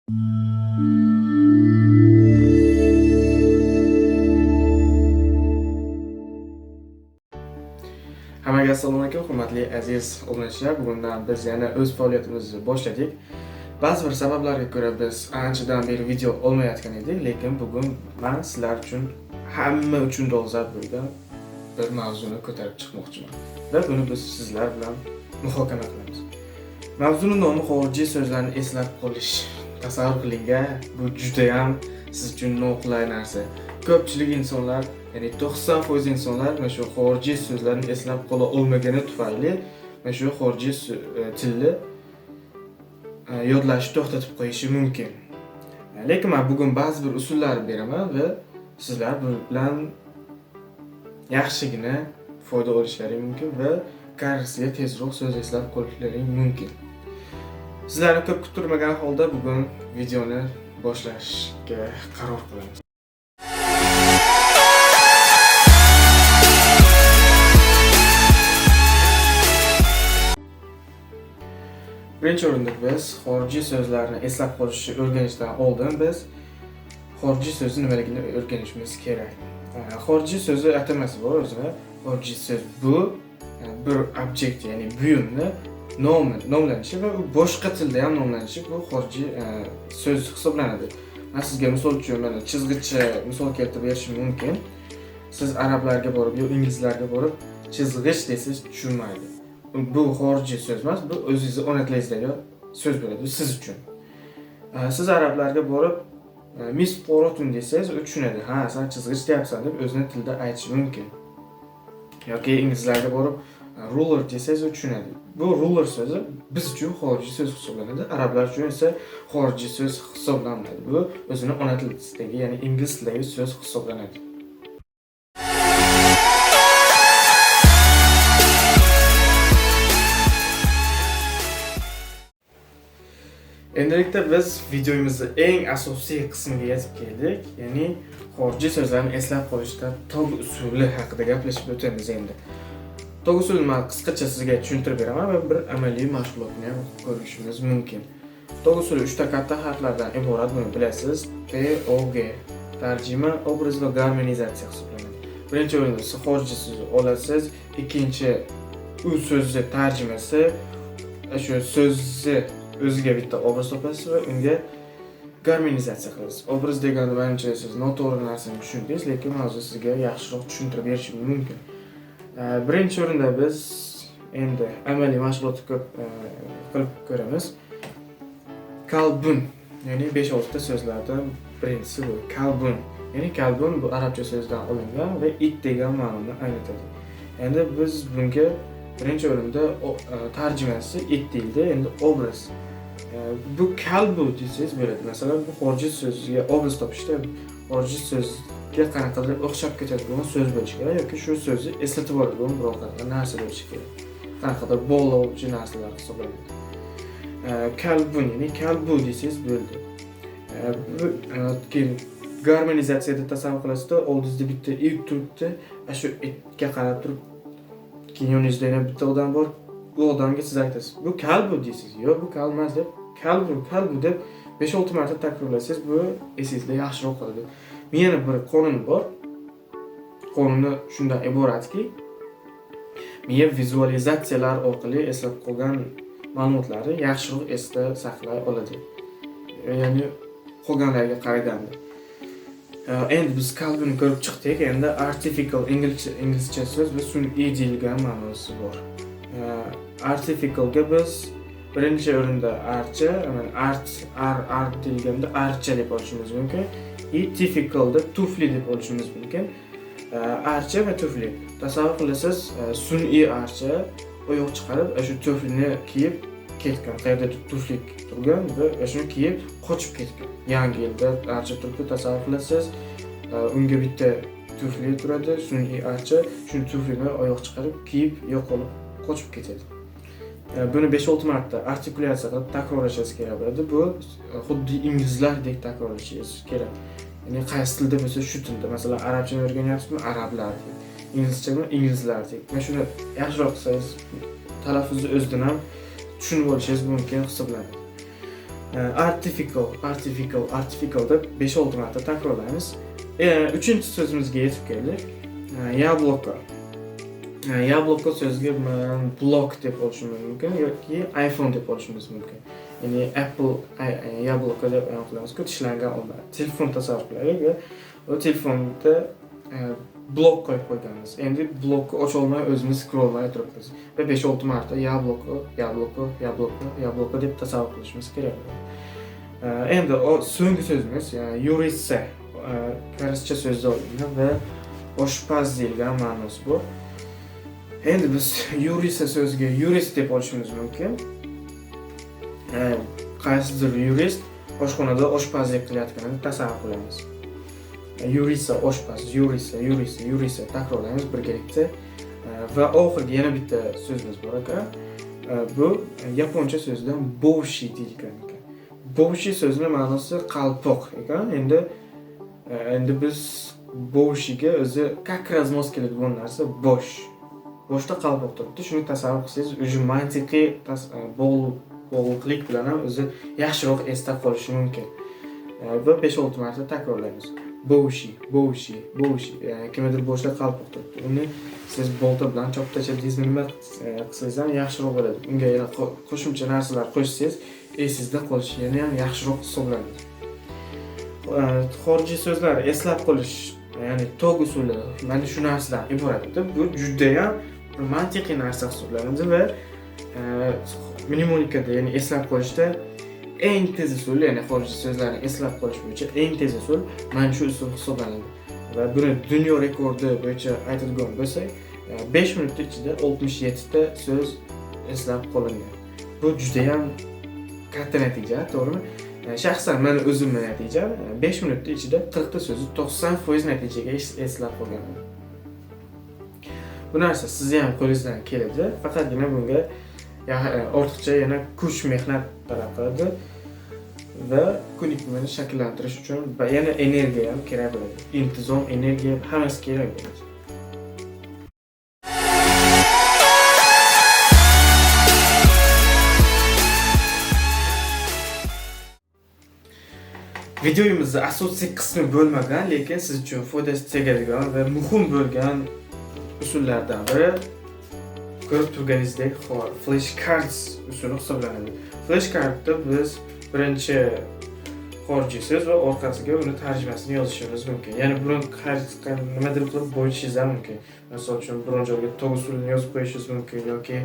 Hammaga assalomu alaykum, hurmatli aziz obunachilar. Bugundan biz yana o'z faoliyatimizni boshladik. Ba'zi bir sabablarga ko'ra biz anchadan beri video olmayotgan edik, lekin bugun men sizlar uchun hamma uchun dolzarb bo'lgan bir mavzuni ko'tarib chiqmoqchiman va buni biz sizlar bilan muhokama qilamiz. Mavzuning nomi xorijiy so'zlarni eslab qolish. Tasavvur qiling-a, bu juda ham siz uchun noqulay narsa. Ko'pchilik insonlar, ya'ni 90% insonlar mana shu xorijiy so'zlarni eslab qola olmagani tufayli mana shu xorijiy tilni yodlashni to'xtatib qo'yishi mumkin. Lekin men bugun ba'zi bir usullar beraman va sizlar bu bilan yaxshigina foyda olishlaring mumkin va qarisiga tezroq so'z eslab qolishlaring mumkin. Sizlarni ko'p kuttirmagan holda bugun videoni boshlashga qaror qilamiz. Birinchi o'rinda biz xorijiy so'zlarni eslab qolishni o'rganishdan oldin biz xorijiy so'zni nimaligini o'rganishimiz kerak. Xorijiy so'zi atamasi bor o'zida. Xorijiy so'z bu bir obyekt, ya'ni buyumni nomlanishi va u boshqa tilda ham nomlanishi bu xorijiy so'z hisoblanadi. Men sizga misol uchun mana chizgicha misol keltirib berishim mumkin. Siz arablarga borib yo inglizlarga borib chizg'ich desangiz tushunmaydi. Bu xorijiy so'z emas, bu o'zingizni ona tilingizdagi so'z bo'ladi siz uchun. Siz arablarga borib misqorotun desangiz u tushunadi. Ha, sen chizg'ich deyapsan deb o'zini tilida aytishi mumkin. Yoki inglizlarga borib ruler desangiz u tushunadi. Bu ruler so'zi biz uchun xorijiy so'z hisoblanadi, arablar uchun esa xorijiy so'z hisoblanmaydi. Bu o'zini ona tilidagi, ya'ni ingliz tilidagi so'z hisoblanadi. Endilikda biz videomizning eng asosiy qismiga yetib keldik. Ya'ni xorijiy so'zlarni eslab qolishda tog usuli haqida gaplashib o'tamiz endi. Tog usulini men qisqacha sizga tushuntirib beraman va bir amaliy mashg'ulotni ham ko'rishimiz mumkin. Tog usuli 3 ta katta harflardan iborat, buni bilasiz. T, O, G. Tarjima, obraz va garmonizatsiya hisoblanadi. Birinchi o'rinda siz xorijiy so'zni olasiz, ikkinchi u so'zni tarjimasi, shu so'zni o'ziga bitta obraz topasiz va unga garmonizatsiya qilasiz. Obraz deganda menimcha siz noto'g'ri narsani tushundingiz, lekin hozir sizga yaxshiroq tushuntirib berishim mumkin. Birinchi o'rinda biz endi amaliy mashg'ulot qilib ko'ramiz. Kalbun, ya'ni 5-6 ta so'zlardan birinchisi bu kalbun. Ya'ni kalbun bu arabcha so'zdan olingan va it degan ma'noni anglatadi. Endi biz bunga birinchi o'rinda tarjimasi it deyildi, endi obraz. Bu kalbu desangiz bo'ladi. Masalan, bu xorijiy so'zga obraz topishda xorijiy so'zga qanaqadir o'xshab ketadigan so'z bo'lishi kerak yoki shu so'zni eslatib oladigan biror qanaqa narsa bo'lishi kerak. Qanaqadir bog'lovchi narsalar hisoblanadi. Kalbun, ya'ni kalbu desangiz bo'ldi. Keyin garmonizatsiyada tasavvur qilasizda, oldingizda bitta it turibdi, shu itga qarab turib keyin yoningizda yana bitta odam bor. Bu odamga siz aytasiz, bu kalbu deysiz. Yo'q, bu kalb emas deb, kalbu deb 5-6 marta takrorlasangiz, bu esingizda yaxshiroq qoladi. Yana bir qonun bor. Qonuni shundan iboratki, miya vizualizatsiyalar orqali eslab qolgan ma'lumotlarni yaxshiroq esda saqlay oladi. Ya'ni qolganlarga qaraganda. Endi biz kalbuni ko'rib chiqdik. Endi artificial inglizcha so'z va sun'iy deyilgan ma'nosi bor. Artificialga biz birinchi o'rinda archa, art deyilganda archa deb olishimiz mumkin. Artificialda tufli deb olishimiz mumkin. Archa va tufli. Tasavvur qilasiz, sun'iy archa oyoq chiqarib, shu tuflini kiyib ketgan. Qayerda tufli turgan va shuni kiyib qochib ketgan. Yangi yilda archa turibdi, tasavvur qilasiz. Unga bitta tufli turadi, sun'iy archa, shuni tuflini oyoq chiqarib kiyib yo'qolib qochib ketadi. Buni 5-6 marta artikulyatsiya qilib takrorlashingiz kerak bo'ladi. Bu xuddi inglizlardek takrorlashingiz kerak. Ya'ni qaysi tilda bo'lsa shu tilda. Masalan, arabchani o'rganyapsizmi? Arablardek. Inglizchami? Inglizlardek. Mana shuni yaxshiroq qilsangiz, talaffuzni o'zidan ham tushunib olishingiz mumkin hisoblanadi. artificial deb 5-6 marta takrorlaymiz. Uchinchi so'zimizga yetib keldik. Yabloko. Yabloko so'ziga blok deb olishimiz mumkin yoki iPhone deb olishimiz mumkin. Ya'ni Apple yabloko deb aniqlaymiz-ku, tishlangan olma. Telefon tasavvur qilaylik va o telefonda blok qo'yib qo'yganmiz. Endi blokni ocha olmay o'zimiz scrolllamay turibmiz va 5-6 marta yabloko deb tasavvur qilishimiz kerak. Endi so'nggi so'zimiz, ya'ni yurista, koreyscha so'zdan olingan va oshpaz degan ma'nosi bu. Endi biz yurista so'ziga yurist deb olishimiz mumkin. Qaysidir yurist oshxonada oshpazlik qilayotganini tasavvur qilamiz. Yurista oshpaz, yurista takrorlaymiz birgalikda. Va oxirgi yana bitta so'zimiz bor ekan. Bu yaponcha so'zdan boshi deyilgan ekan. Boshi so'zining ma'nosi qalpoq ekan. Endi biz boshiga o'zi как раз mos keladigan narsa bosh. Boshda qalpoq turibdi. Shuni tasavvur qilsangiz, o'zi mantiqiy bog'liqlik bilan ham o'zi yaxshiroq esda qolishi mumkin. Va 5-6 marta takrorlaymiz. Boshi. Kimdir boshda qalpoq turibdi. Uni siz bolta bilan chop tashladingiz, nima qilsangiz ham yaxshiroq bo'ladi. Unga yana qo'shimcha narsalar qo'shsangiz, esingizda qolishi yana ham yaxshiroq hisoblanadi. Xorijiy so'zlar eslab qolish, ya'ni tog usuli mana shu narsadan iborat. Bu juda ham mantiqiy narsa hisoblanadi va mnemonikada, ya'ni eslab qolishda eng tez usul, ya'ni xorijiy so'zlarni eslab qolish bo'yicha eng tez usul mana shu usul hisoblanadi. Va buni dunyo rekordi bo'yicha aytadigan bo'lsak, 5 minut ichida 67 ta so'z eslab qolingan. Bu juda ham katta natija, to'g'rimi? Shaxsan men o'zimning natijam 5 minut ichida 40 ta so'zni 90% natijaga eslab qolganman. Bu narsa sizni ham qo'lingizdan keladi, faqatgina bunga ortiqcha yana kuch mehnat talab qiladi va ko'nikmani shakllantirish uchun yana energiya ham kerak bo'ladi. Intizom, energiya hammasi kerak bo'ladi. Videomizda asosiy qismi bo'lmagan, lekin siz uchun foydasi tegadigan va muhim bo'lgan usullardan biri ko'rib turganingizdek flashcards usuli hisoblanadi. Flashcardda biz birinchi xorijiy so'z va orqasiga uni tarjimasini yozishimiz mumkin. Ya'ni buni nimadir qilib bo'lishingiz ham mumkin. Masalan uchun biron joyga tog usulini yozib qo'yishingiz mumkin yoki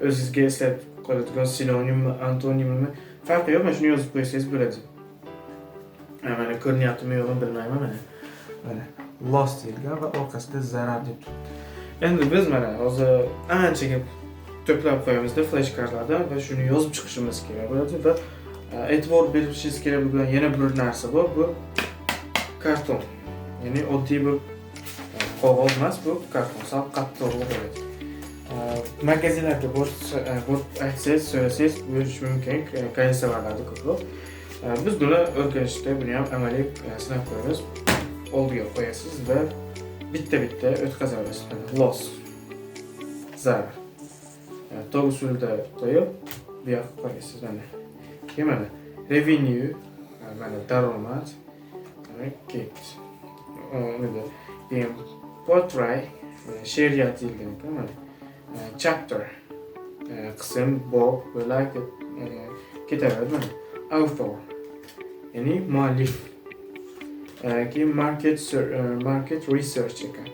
o'zingizga eslab qoladigan sinonimmi, antonimmi farqi yo'q, mana shuni yozib qo'ysangiz bo'ladi. Mana ko'rinyaptimi yo'qmi bilmayman mana. Mana loss deyilgan va orqasida zarar deb turibdi. Endi biz mana hozir anchaga to'plab qo'yamizda flashcardlardan va shuni yozib chiqishimiz kerak bo'ladi va e'tibor berishingiz kerak bo'lgan yana bir narsa bor, bu karton. Ya'ni oddiy bir qog'oz emas, bu karton, sal qattiqroq bo'ladi. Magazinlarga borib aytsangiz, so'rasangiz bo'lishi mumkin, konservalarda ko'proq. Biz buni o'rganishda buni ham amaliy sinab ko'ramiz. Oldiga qo'yasiz va bitta o'tkazamiz. Loss, zarar. Tog usulida qo'yib, bu yoqqa qo'yasiz mana. Mana revenue, mana daromad, get. Nima? Portray, she'riyat deyilgan ekan mana. Chapter, qism, bob, bo'lak ketaveradi mana. Author, ya'ni muallif. Keyin market research ekan.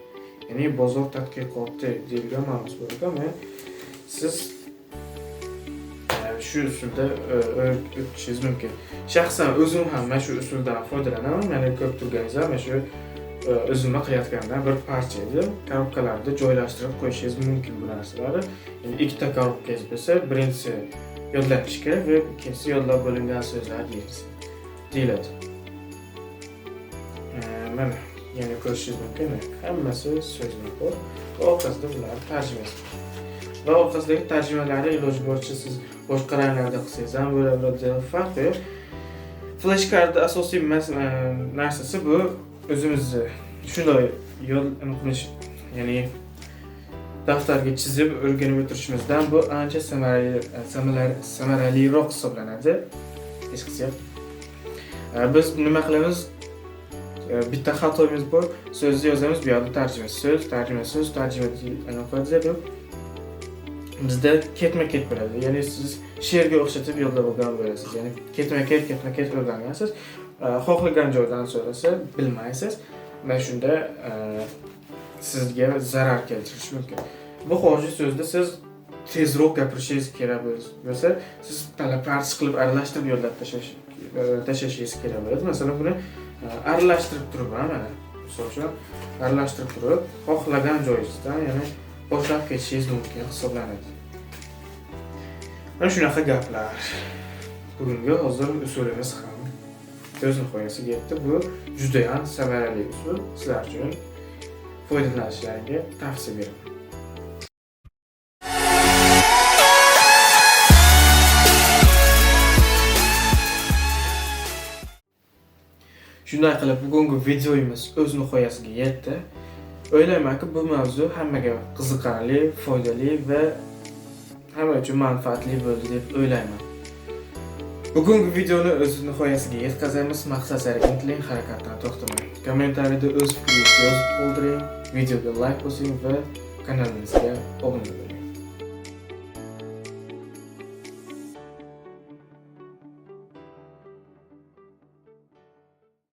Ya'ni bozor tadqiqoti deyilgan ma'nosi bor ekan. Siz shu usulda o'qishingiz mumkin. Shaxsan o'zim ham mana shu usuldan foydalanaman. Meni ko'p turganingizda mana shu o'zimni qilayotgandan bir parcha edi. Korobkalarda joylashtirib qo'yishingiz mumkin bu narsalarni. Ya'ni ikkita korobkangiz bo'lsa, birinchisi yodlanish kerak va ikkinchisi yodlab bo'lingan so'zlar deyiladi. Mana yana ko'rishingiz mumkin. Hammasi so'zlar bor. Orqasida bular tarjimasi. Va orqasidagi tarjimalarni iloji boricha siz boshqa ranglarda qilsangiz ham bo'laveradi, farqi yo'q. Flashcardda asosiy narsasi bu o'zimizni shunday yo'l qilish, ya'ni daftarga chizib o'rganib o'tirishimizdan bu ancha samaraliroq hisoblanadi. hech qisi yo'q. Biz nima qilamiz? Bitta xatoyimiz bor. So'zni yozamiz, bu yerda tarjima so'z, deb bizda ketma-ket bo'ladi. Ya'ni siz she'rga o'xshatib yo'lda bo'lgan bo'lasiz. Ya'ni ketma-ket o'rgangansiz. Xohlagan joydan so'rasa bilmaysiz. Mana shunda sizga zarar keltirishi mumkin. Bu xorijiy so'zda siz tezroq gapirishingiz kerak bo'lsa, siz farq qilib aralashtirib yo'llab tashlashingiz kerak bo'ladi. Masalan, buni aralashtirib turib, mana misol uchun aralashtirib turib, xohlagan joyingizdan, ya'ni boshlab ketishingiz mumkin hisoblanadi. Mana shunaqa gaplar. Bugungi hozir usulimiz ham o'z nihoyasiga yetdi. Bu juda ham samarali usul. Sizlar uchun foydalanishlaringizga tavsiya beraman. Shunday qilib, bugungi videomiz o'z nihoyasiga yetdi. O'ylaymanki, bu mavzu hammaga qiziqarli, foydali va hamma uchun manfaatli bo'ldi deb o'ylayman. Bugungi videoni o'z nihoyasiga yetkazamiz. Maqsad sari intiling, harakatdan to'xtamang. Kommentariyada o'z fikringizni yozib qoldiring, videoga like bosing va kanalimizga obuna bo'ling.